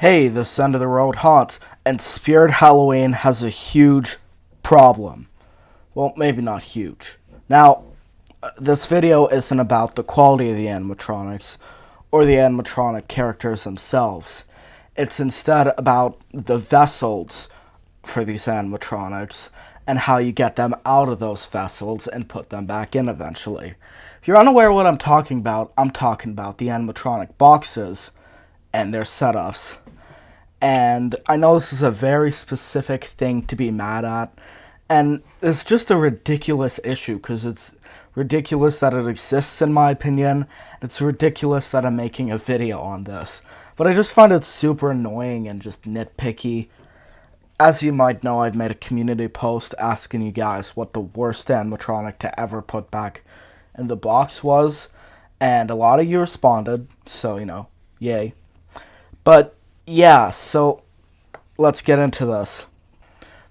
Hey, this end of the road haunts, and Spirit Halloween has a huge problem. Well, maybe not huge. Now, this video isn't about the quality of the animatronics or the animatronic characters themselves. It's instead about the vessels for these animatronics and how you get them out of those vessels and put them back in eventually. If you're unaware what I'm talking about the animatronic boxes and their setups. And I know this is a very specific thing to be mad at, and it's just a ridiculous issue because it's ridiculous that it exists in my opinion. It's ridiculous that I'm making a video on this. But I just find it super annoying and just nitpicky. As you might know, I've made a community post asking you guys what the worst animatronic to ever put back in the box was, and a lot of you responded, so, yay. But yeah, so let's get into this.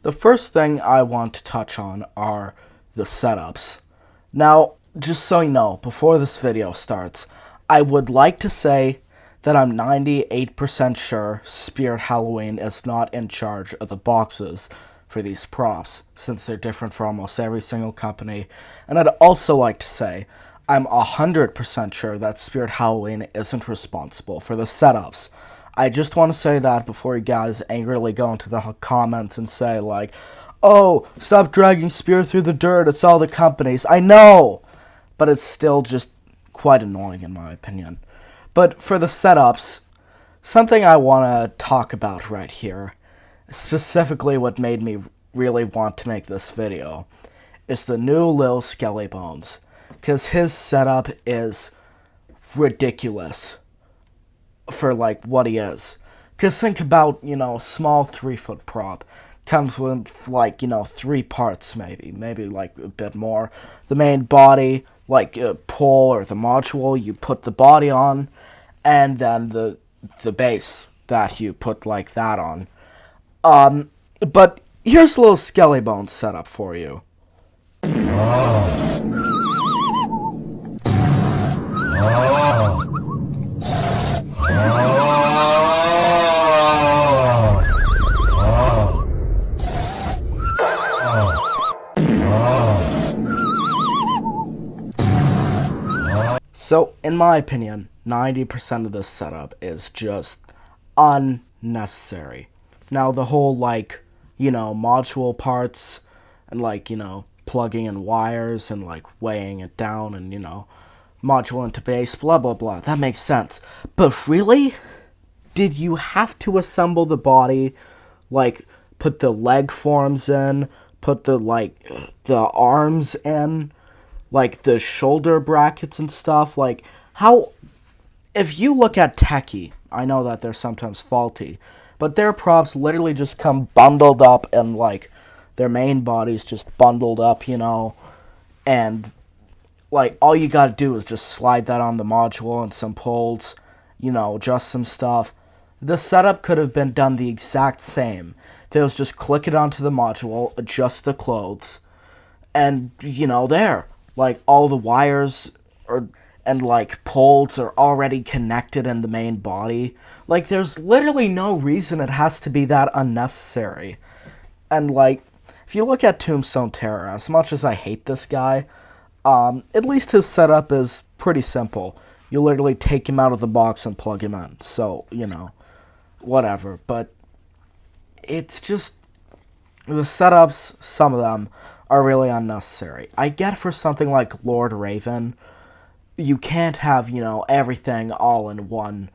The first thing I want to touch on are the setups. Now, just so you know, before this video starts, I would like to say that I'm 98% sure Spirit Halloween is not in charge of the boxes for these props, since they're different for almost every single company. And I'd also like to say I'm 100% sure that Spirit Halloween isn't responsible for the setups. I just want to say that before you guys angrily go into the comments and say, like, oh, stop dragging Spirit through the dirt, it's all the companies. I know, but it's still just quite annoying in my opinion. But for the setups, something I want to talk about right here, specifically what made me really want to make this video, is the new Lil Skelly Bones. Because his setup is ridiculous for like what he is. Because think about, small 3-foot prop. Comes with like, 3 parts maybe like a bit more. The main body, like a pole or the module you put the body on, and then the base that you put like that on. But here's a little Skelly Bones setup for you. So, in my opinion, 90% of this setup is just unnecessary. Now, the whole, module parts and, plugging in wires and, weighing it down and, module into base, blah, blah, blah. That makes sense. But really? Did you have to assemble the body, put the leg forms in, put the arms in, the shoulder brackets and stuff? How, if you look at Techie, I know that they're sometimes faulty, but their props literally just come bundled up and, their main body's just bundled up, and, all you gotta do is just slide that on the module and some poles, adjust some stuff. The setup could have been done the exact same. They was just click it onto the module, adjust the clothes, and, there. All the wires and poles are already connected in the main body. There's literally no reason it has to be that unnecessary. And, if you look at Tombstone Terror, as much as I hate this guy, at least his setup is pretty simple. You literally take him out of the box and plug him in. So, whatever. But it's just, the setups, some of them, are really unnecessary. I get for something like Lord Raven, you can't have, everything all in one,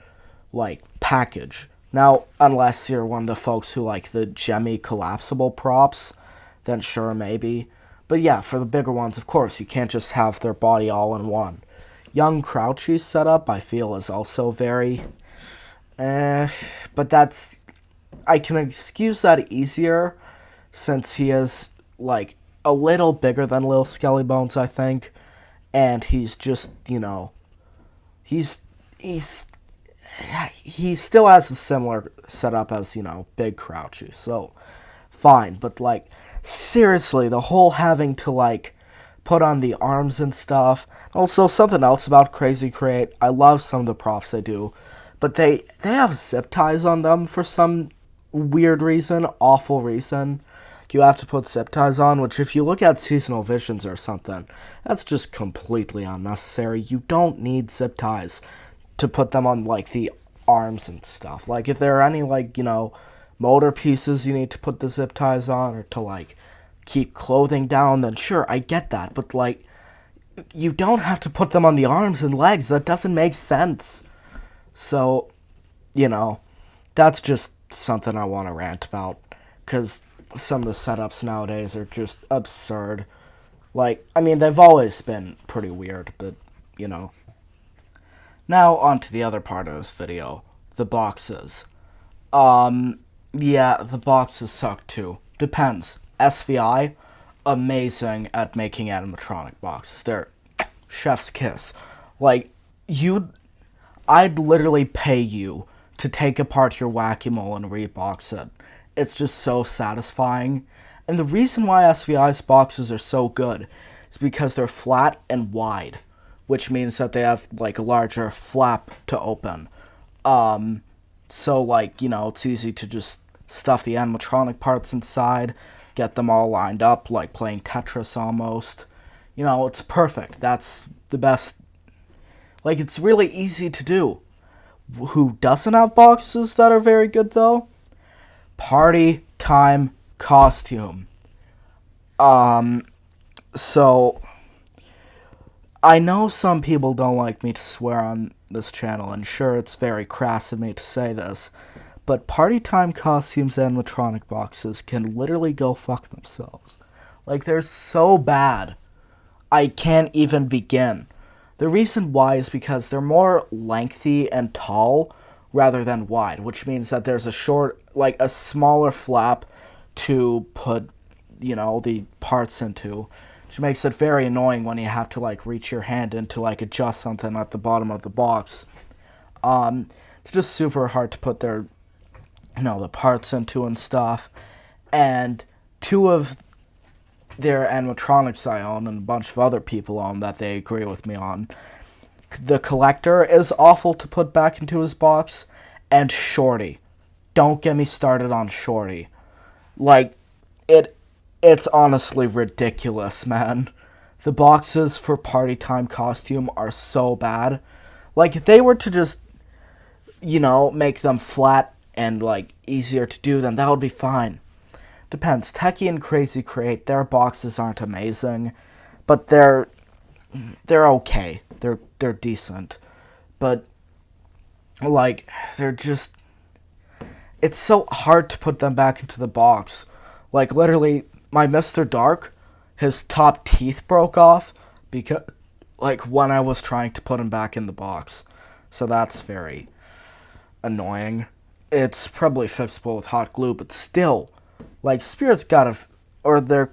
package. Now, unless you're one of the folks who like the Gemmy collapsible props, then sure, maybe. But yeah, for the bigger ones, of course, you can't just have their body all in one. Young Crouchy's setup, I feel, is also very, but that's, I can excuse that easier, since he is, a little bigger than Lil Skelly Bones, I think, and he's just, he still has a similar setup as, Big Crouchy, so, fine, but, seriously, the whole having to, put on the arms and stuff. Also, something else about Crazy Create, I love some of the props they do, but they have zip ties on them for some weird reason, awful reason. You have to put zip ties on, which if you look at seasonal visions or something, that's just completely unnecessary. You don't need zip ties to put them on, like, the arms and stuff. Like, if there are any, like, motor pieces you need to put the zip ties on, or to, like, keep clothing down, then sure, I get that. But, like, you don't have to put them on the arms and legs. That doesn't make sense. So, that's just something I want to rant about, because some of the setups nowadays are just absurd. Like, I mean, they've always been pretty weird, but, Now, on to the other part of this video, the boxes. Yeah, the boxes suck too. Depends. SVI, amazing at making animatronic boxes. They're chef's kiss. Like, I'd literally pay you to take apart your Whack-A-Mole and rebox it. It's just so satisfying. And the reason why SVI's boxes are so good is because they're flat and wide, which means that they have, like, a larger flap to open. So, like, it's easy to just stuff the animatronic parts inside, get them all lined up, like playing Tetris almost. It's perfect. That's the best. Like, it's really easy to do. Who doesn't have boxes that are very good, though? Party time costume. So I know some people don't like me to swear on this channel, and sure, it's very crass of me to say this, but party time costumes and animatronic boxes can literally go fuck themselves. Like, they're so bad, I can't even begin. The reason why is because they're more lengthy and tall rather than wide, which means that there's a smaller flap to put, the parts into, which makes it very annoying when you have to, like, reach your hand in to, like, adjust something at the bottom of the box. It's just super hard to put the parts into and stuff. And two of their animatronics I own, and a bunch of other people own that they agree with me on. The Collector is awful to put back into his box, and Shorty. Don't get me started on Shorty. Like, it's honestly ridiculous, man. The boxes for party time costume are so bad. Like, if they were to just, make them flat and, like, easier to do, then that would be fine. Depends. Techie and Crazy Create, their boxes aren't amazing, but they're okay. They're decent. But, like, it's so hard to put them back into the box. Like, literally, my Mr. Dark, his top teeth broke off because, like, when I was trying to put him back in the box. So that's very annoying. It's probably fixable with hot glue, but still, like, Spirit's gotta, or their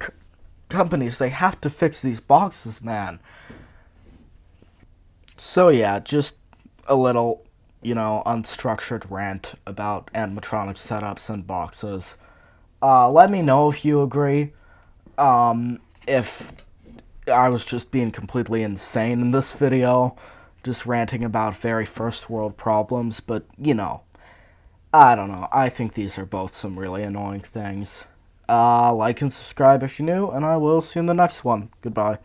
companies, they have to fix these boxes, man. So yeah, just a little, unstructured rant about animatronic setups and boxes. Let me know if you agree. If I was just being completely insane in this video, just ranting about very first world problems, but, I don't know. I think these are both some really annoying things. Like and subscribe if you're new, and I will see you in the next one. Goodbye.